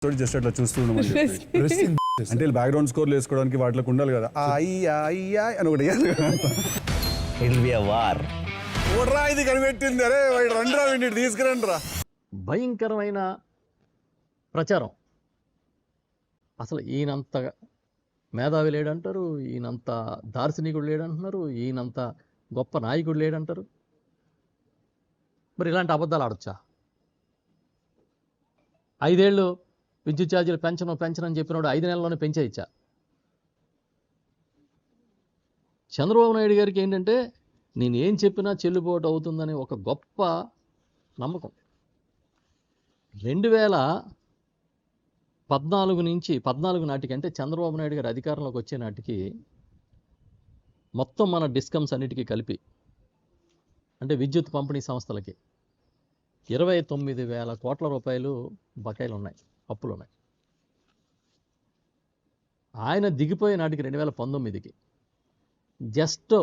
Just అట్లా చూస్తున్నాం అంటే బ్యాక్గ్రౌండ్ స్కోర్లు వేసుకోవడానికి వాటికి ఉండాలి కదా అయ్యా అయ్యా అని ఒకటి ఓడ్రా ఇది కనిపెట్టింది అరే రండిరా వీడిని తీసుకురండి రా. భయంకరమైన ప్రచారం. అసలు ఈయనంత మేధావి లేడంటారు, ఈయనంత దార్శనికుడు లేడంటున్నారు, ఈయనంత గొప్ప నాయకుడు లేడంటారు. మరి ఇలాంటి అబద్ధాలు ఆడొచ్చా? 5 ఏళ్ళు విద్యుత్ ఛార్జీలు పెంచనని చెప్పినాడు 5 నెలల్లోనే పెంచేయచ్చా? చంద్రబాబు నాయుడు గారికి ఏంటంటే నేను ఏం చెప్పినా చెల్లుబాటు అవుతుందని ఒక గొప్ప నమ్మకం. 2014 నాటికి, అంటే చంద్రబాబు నాయుడు గారు అధికారంలోకి వచ్చే నాటికి మొత్తం మన డిస్కమ్స్ అన్నిటికీ కలిపి, అంటే విద్యుత్ పంపిణీ సంస్థలకి 29,000 కోట్ల రూపాయలు బకాయిలు ఉన్నాయి, అప్పులు ఉన్నాయి. ఆయన దిగిపోయే నాటికి 2019కి జస్ట్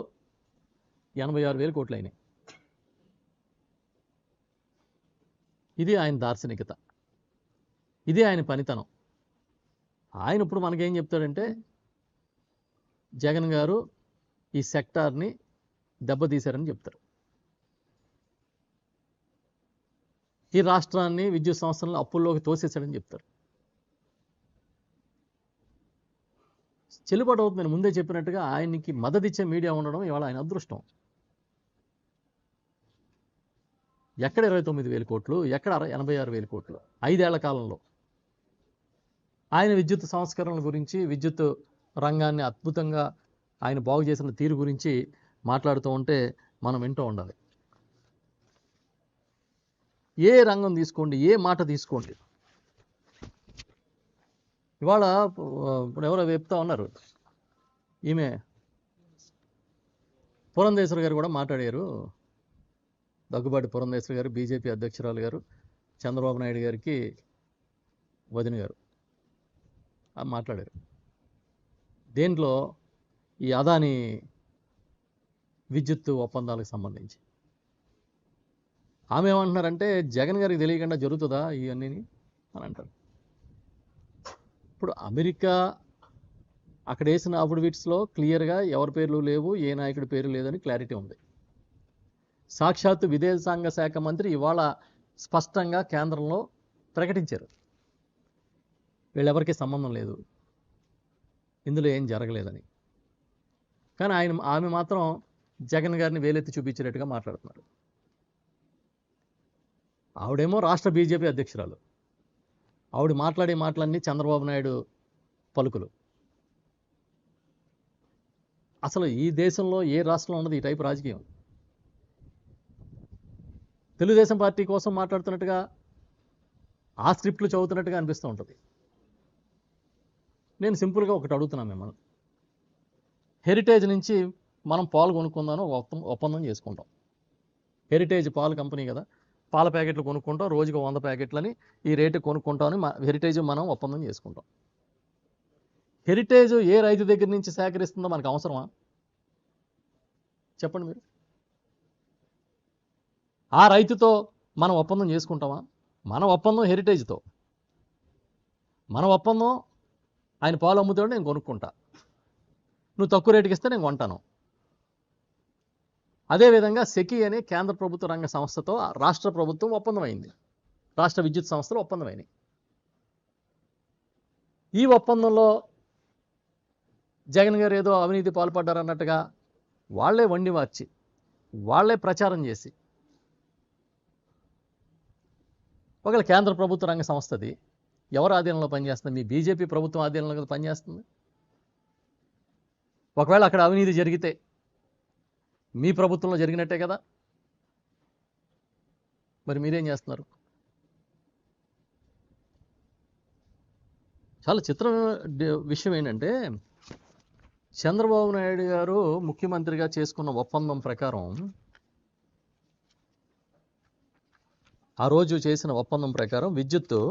86,000 కోట్లు అయినాయి. ఇది ఆయన దార్శనికత, ఇది ఆయన పనితనం. ఆయన ఇప్పుడు మనకేం చెప్తాడంటే జగన్ గారు ఈ సెక్టార్ని దెబ్బతీశారని చెప్తారు. ఈ రాష్ట్రాన్ని విద్యుత్ సంస్థలను అప్పుల్లోకి తోసేశాడని చెప్తారు. చెల్లుబాటు అవుతుందని ముందే చెప్పినట్టుగా ఆయనకి మద్దతు ఇచ్చే మీడియా ఉండడం ఇవాళ ఆయన అదృష్టం. ఎక్కడ 29,000 కోట్లు, ఎక్కడ 86,000 కోట్లు 5 ఏళ్ల కాలంలో. ఆయన విద్యుత్ సంస్కరణల గురించి, విద్యుత్ రంగాన్ని అద్భుతంగా ఆయన బాగు చేసిన తీరు గురించి మాట్లాడుతూ ఉంటే మనం వింటూ ఉండాలి. ఏ రంగం తీసుకోండి, ఏ మాట తీసుకోండి, ఇవాళ ఇప్పుడు ఎవరో చెప్తా ఉన్నారు, ఈమె పురంధేశ్వరి గారు కూడా మాట్లాడారు. దగ్గుబాటి పురంధేశ్వరి గారు, బీజేపీ అధ్యక్షురాలు గారు, చంద్రబాబు నాయుడు గారికి వదిన గారు మాట్లాడారు. దేంట్లో ఈ అదాని విద్యుత్ ఒప్పందాలకు సంబంధించి ఆమె ఏమంటున్నారంటే జగన్ గారికి తెలియకుండా జరుగుతుందా ఇవన్నీ అని అంటారు. ఇప్పుడు అమెరికా అక్కడ వేసిన అఫిడవిట్స్లో క్లియర్గా ఎవరి పేర్లు లేవు, ఏ నాయకుడి పేరు లేదని క్లారిటీ ఉంది. సాక్షాత్తు విదేశాంగ శాఖ మంత్రి ఇవాళ స్పష్టంగా కేంద్రంలో ప్రకటించారు, వీళ్ళెవరికి సంబంధం లేదు, ఇందులో ఏం జరగలేదని. కానీ ఆమె మాత్రం జగన్ గారిని వేలెత్తి చూపించేటట్టుగా మాట్లాడుతున్నారు. ఆవిడేమో రాష్ట్ర బీజేపీ అధ్యక్షురాలు, ఆవిడ మాట్లాడే మాటలన్నీ చంద్రబాబు నాయుడు పలుకులు. అసలు ఈ దేశంలో ఏ రాష్ట్రంలో ఉన్నది ఈ టైపు రాజకీయం? తెలుగుదేశం పార్టీ కోసం మాట్లాడుతున్నట్టుగా, ఆ స్క్రిప్ట్లు చదువుతున్నట్టుగా అనిపిస్తూ ఉంటుంది. నేను సింపుల్గా ఒకటి అడుగుతున్నాను మిమ్మల్ని. హెరిటేజ్ నుంచి మనం పాలు కొనుక్కుందాను ఒప్పందం చేసుకుంటాం. హెరిటేజ్ పాలు కంపెనీ కదా, పాల ప్యాకెట్లు కొనుక్కుంటాం, రోజుకు 100 ప్యాకెట్లని ఈ రేటు కొనుక్కుంటామని హెరిటేజ్ మనం ఒప్పందం చేసుకుంటాం. హెరిటేజ్ ఏ రైతు దగ్గర నుంచి సేకరిస్తుందో మనకు అవసరమా? చెప్పండి మీరు. ఆ రైతుతో మనం ఒప్పందం చేసుకుంటామా? మన ఒప్పందం హెరిటేజ్తో, మన ఒప్పందం ఆయన పాలు అమ్ముతాడు, నేను కొనుక్కుంటా, నువ్వు తక్కువ రేటుకి ఇస్తే నేను కొంటాను. అదేవిధంగా సెకీ అనే కేంద్ర ప్రభుత్వ రంగ సంస్థతో రాష్ట్ర ప్రభుత్వం ఒప్పందమైంది, రాష్ట్ర విద్యుత్ సంస్థలు ఒప్పందమైనవి. ఈ ఒప్పందంలో జగన్ గారు ఏదో అవినీతి పాల్పడ్డారన్నట్టుగా వాళ్లే వండి మార్చి, వాళ్లే ప్రచారం చేసి, ఒకవేళ కేంద్ర ప్రభుత్వ రంగ సంస్థది ఎవరు ఆధీనంలో పనిచేస్తుంది? మీ బీజేపీ ప్రభుత్వం ఆధీనంలో పనిచేస్తుంది. ఒకవేళ అక్కడ అవినీతి జరిగితే మీ ప్రభుత్వంలో జరిగినట్టే కదా, మరి మీరేం చేస్తున్నారు? చాలా చిత్రం విషయం ఏంటంటే చంద్రబాబు నాయుడు గారు ముఖ్యమంత్రిగా చేసుకున్న ఒప్పందం ప్రకారం, ఆ రోజు చేసిన ఒప్పందం ప్రకారం విద్యుత్తు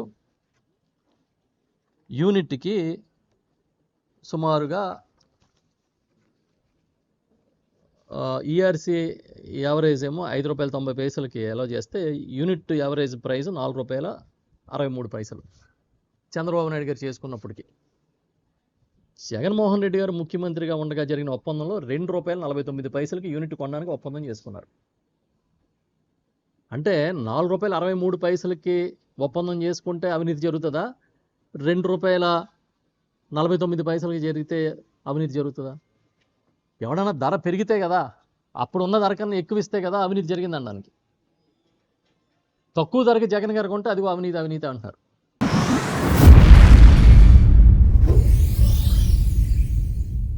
యూనిట్కి సుమారుగా ఈఆర్సీ యావరేజ్ ఏమో ₹5.90కి అలో చేస్తే unit average price ₹4.63. Chandrababu Naidu గారు చేసుకున్నప్పటికీ. జగన్మోహన్ రెడ్డి గారు ముఖ్యమంత్రిగా ఉండగా జరిగిన ఒప్పందంలో ₹2.49 యూనిట్ కొనడానికి ఒప్పందం చేసుకున్నారు. అంటే ₹4.63 ఒప్పందం చేసుకుంటే అవినీతి జరుగుతుందా? ₹2.49 జరిగితే అవినీతి జరుగుతుందా? ఎవడన్నా ధర పెరిగితే కదా, అప్పుడున్న ధర కన్నా ఎక్కువ ఇస్తే కదా అవినీతి జరిగింది అనడానికి. తక్కువ ధరకి జగన్ గారు కొంటే అదిగో అవినీతి అవినీతి అంటున్నారు.